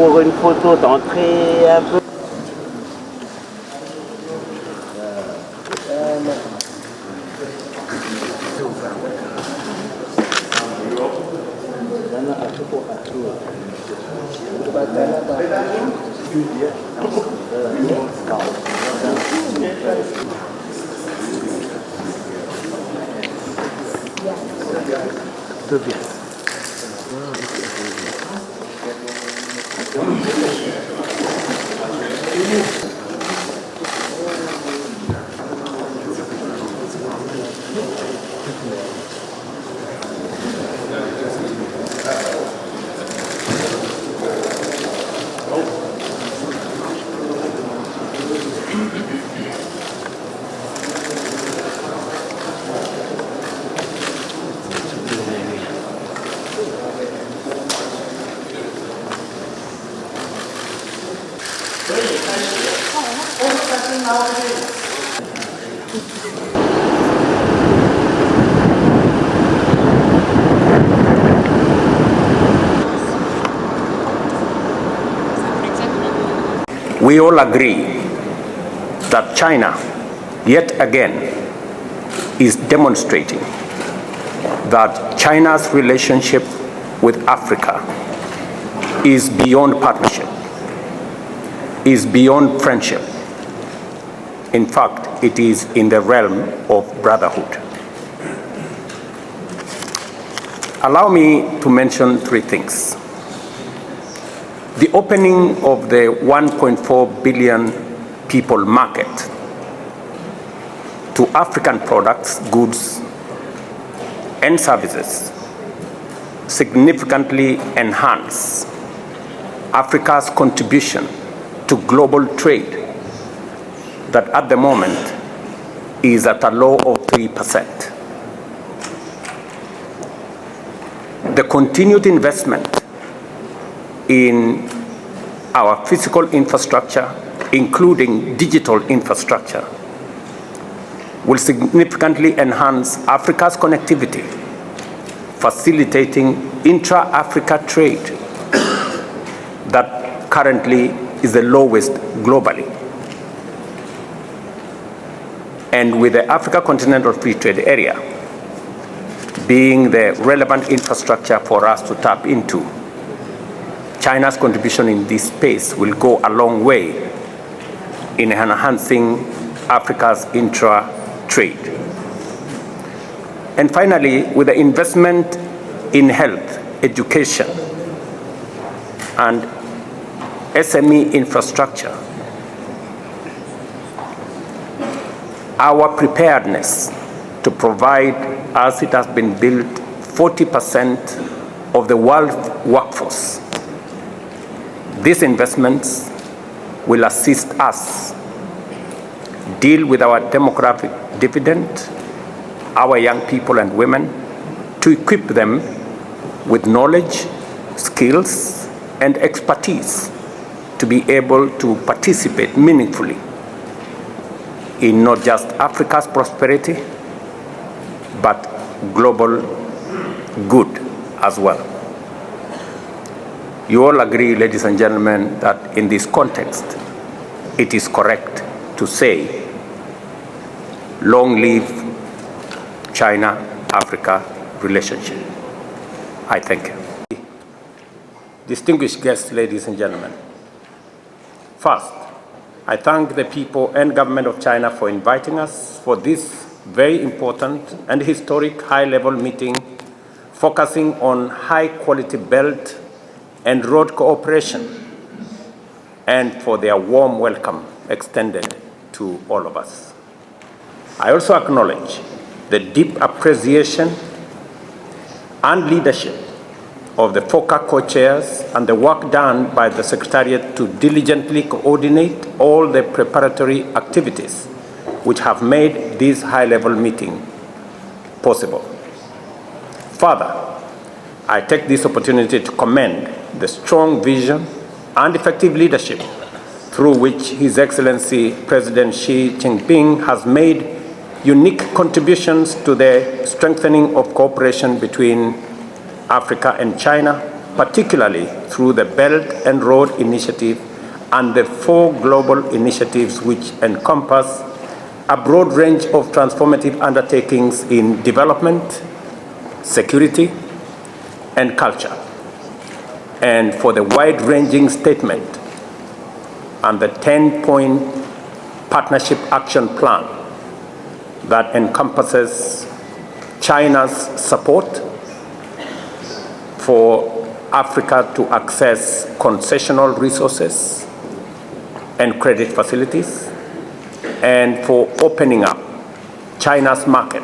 pour une photo d'entrée un peu. Bien. We all agree that China, yet again, is demonstrating that China's relationship with Africa is beyond partnership, is beyond friendship. In fact, it is in the realm of brotherhood. Allow me to mention three things. The opening of the 1.4 billion people market to African products, goods, and services significantly enhance Africa's contribution to global trade that at the moment is at a low of 3%. The continued investment in our physical infrastructure, including digital infrastructure, will significantly enhance Africa's connectivity, facilitating intra-Africa trade that currently is the lowest globally. And with the Africa Continental Free Trade Area being the relevant infrastructure for us to tap into, China's contribution in this space will go a long way in enhancing Africa's intra-trade. And finally, with the investment in health, education, and SME infrastructure, our preparedness to provide, as it has been built, 40% of the world workforce. These investments will assist us deal with our demographic dividend, our young people and women, to equip them with knowledge, skills, and expertise to be able to participate meaningfully in not just Africa's prosperity, but global good as well. You all agree, ladies and gentlemen, that in this context, it is correct to say, long live China-Africa relationship. I thank you. Distinguished guests, ladies and gentlemen. First, I thank the people and government of China for inviting us for this very important and historic high-level meeting focusing on high-quality belt and road cooperation, and for their warm welcome extended to all of us. I also acknowledge the deep appreciation and leadership of the FOCA co-chairs and the work done by the Secretariat to diligently coordinate all the preparatory activities which have made this high-level meeting possible. Further, I take this opportunity to commend the strong vision and effective leadership through which His Excellency President Xi Jinping has made unique contributions to the strengthening of cooperation between Africa and China particularly through the Belt and Road Initiative and the 4 global initiatives which encompass a broad range of transformative undertakings in development, security, and culture, and for the wide-ranging statement and the 10-point partnership action plan that encompasses China's support for Africa to access concessional resources and credit facilities, and for opening up China's market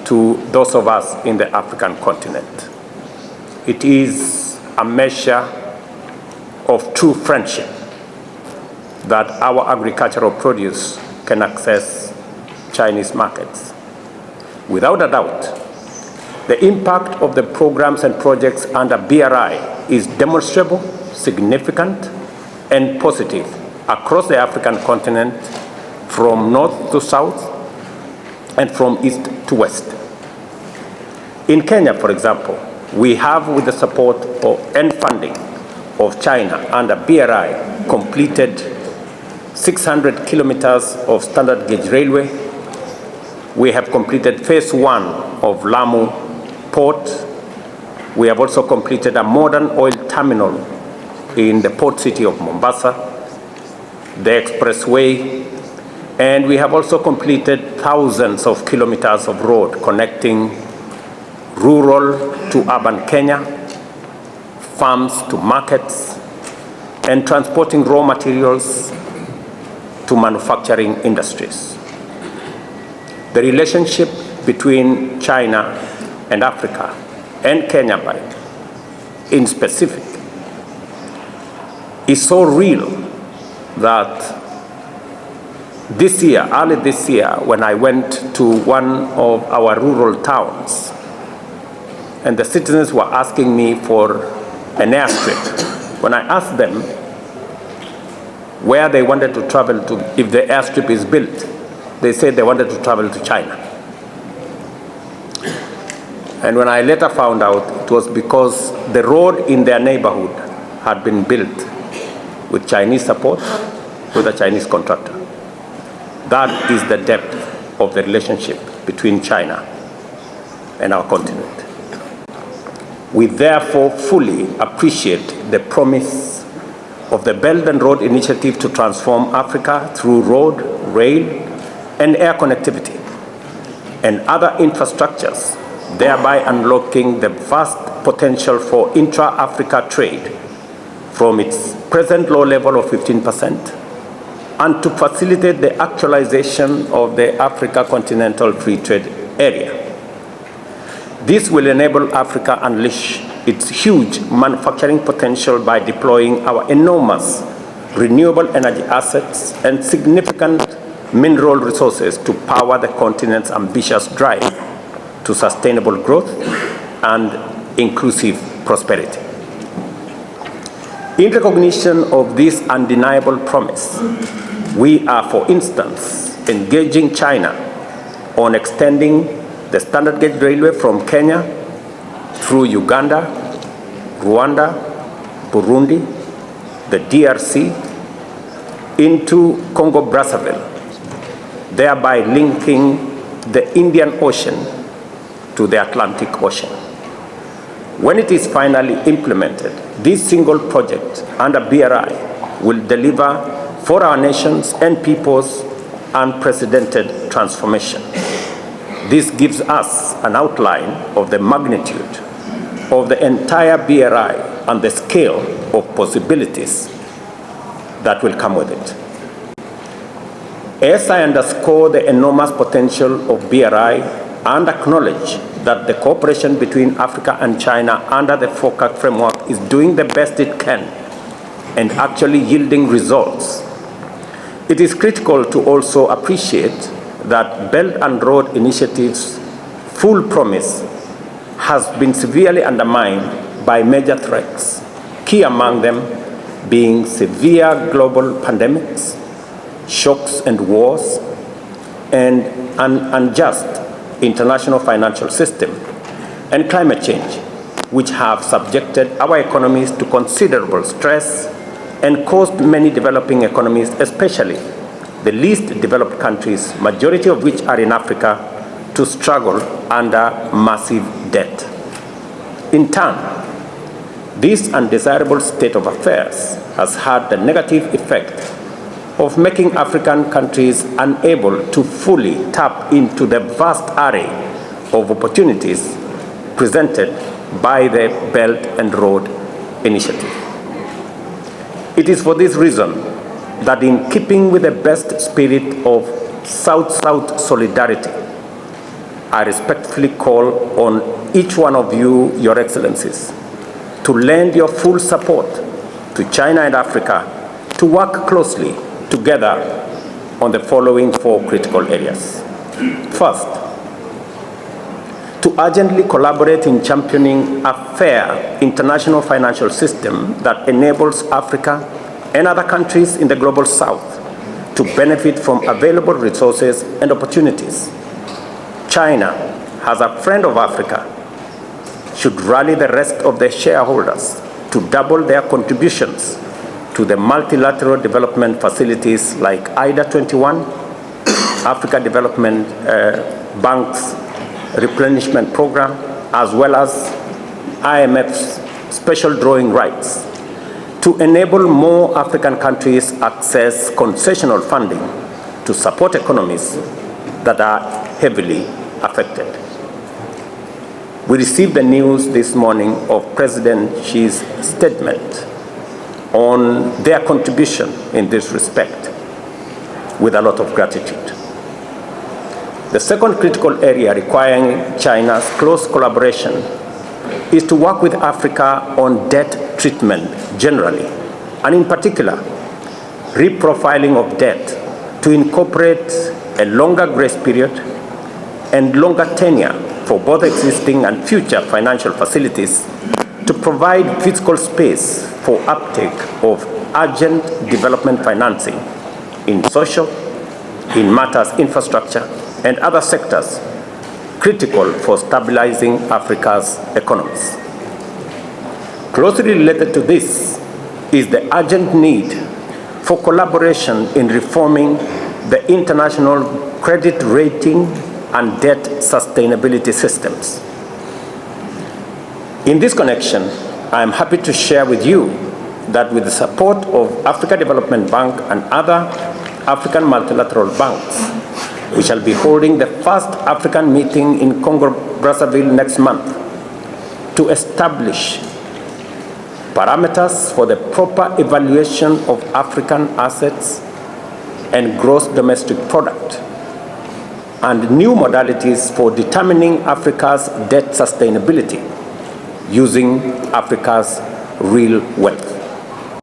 to those of us in the African continent. It is a measure of true friendship that our agricultural produce can access Chinese markets. Without a doubt, the impact of the programs and projects under BRI is demonstrable, significant, and positive across the African continent, from north to south and from east to west. In Kenya, for example, we have, with the support and funding of China under BRI, completed 600 kilometers of standard gauge railway. We have completed phase 1 of Lamu Port. We have also completed a modern oil terminal in the port city of Mombasa, the expressway, and we have also completed thousands of kilometers of road connecting rural to urban Kenya, farms to markets, and transporting raw materials to manufacturing industries. The relationship between China and Africa and Kenya in specific is so real that this year, early this year, when I went to one of our rural towns, and the citizens were asking me for an airstrip, when I asked them where they wanted to travel to if the airstrip is built, they said they wanted to travel to China. And when I later found out, it was because the road in their neighborhood had been built with Chinese support, with a Chinese contractor. That is the depth of the relationship between China and our continent. We therefore fully appreciate the promise of the Belt and Road Initiative to transform Africa through road, rail, and air connectivity and other infrastructures, thereby unlocking the vast potential for intra-Africa trade from its present low level of 15%, and to facilitate the actualization of the Africa Continental Free Trade Area. This will enable Africa to unleash its huge manufacturing potential by deploying our enormous renewable energy assets and significant mineral resources to power the continent's ambitious drive to sustainable growth and inclusive prosperity. In recognition of this undeniable promise, we are, for instance, engaging China on extending the standard gauge railway from Kenya through Uganda, Rwanda, Burundi, the DRC, into Congo-Brazzaville, thereby linking the Indian Ocean to the Atlantic Ocean. When it is finally implemented, this single project under BRI will deliver for our nations and peoples unprecedented transformation. This gives us an outline of the magnitude of the entire BRI and the scale of possibilities that will come with it. As I underscore the enormous potential of BRI and acknowledge that the cooperation between Africa and China under the FOCAC framework is doing the best it can and actually yielding results, it is critical to also appreciate that Belt and Road Initiative's full promise has been severely undermined by major threats, key among them being severe global pandemics, shocks and wars, and an unjust international financial system, and climate change, which have subjected our economies to considerable stress and caused many developing economies, especially the least developed countries, majority of which are in Africa, to struggle under massive debt. In turn, this undesirable state of affairs has had the negative effect of making African countries unable to fully tap into the vast array of opportunities presented by the Belt and Road Initiative. It is for this reason that, in keeping with the best spirit of South-South solidarity, I respectfully call on each one of you, Your Excellencies, to lend your full support to China and Africa to work closely together on the following 4 critical areas. First, to urgently collaborate in championing a fair international financial system that enables Africa and other countries in the global South to benefit from available resources and opportunities. China, as a friend of Africa, should rally the rest of the shareholders to double their contributions to the multilateral development facilities like IDA 21, Africa Development Bank's replenishment program, as well as IMF's special drawing rights, to enable more African countries access concessional funding to support economies that are heavily affected. We received the news this morning of President Xi's statement on their contribution in this respect with a lot of gratitude. The second critical area requiring China's close collaboration is to work with Africa on debt treatment generally, and in particular, reprofiling of debt to incorporate a longer grace period and longer tenure for both existing and future financial facilities to provide fiscal space for uptake of urgent development financing in social, in matters infrastructure, and other sectors critical for stabilizing Africa's economies. Closely related to this is the urgent need for collaboration in reforming the international credit rating and debt sustainability systems. In this connection, I am happy to share with you that with the support of Africa Development Bank and other African multilateral banks, we shall be holding the first African meeting in Congo-Brazzaville next month to establish parameters for the proper evaluation of African assets and gross domestic product, and new modalities for determining Africa's debt sustainability using Africa's real wealth.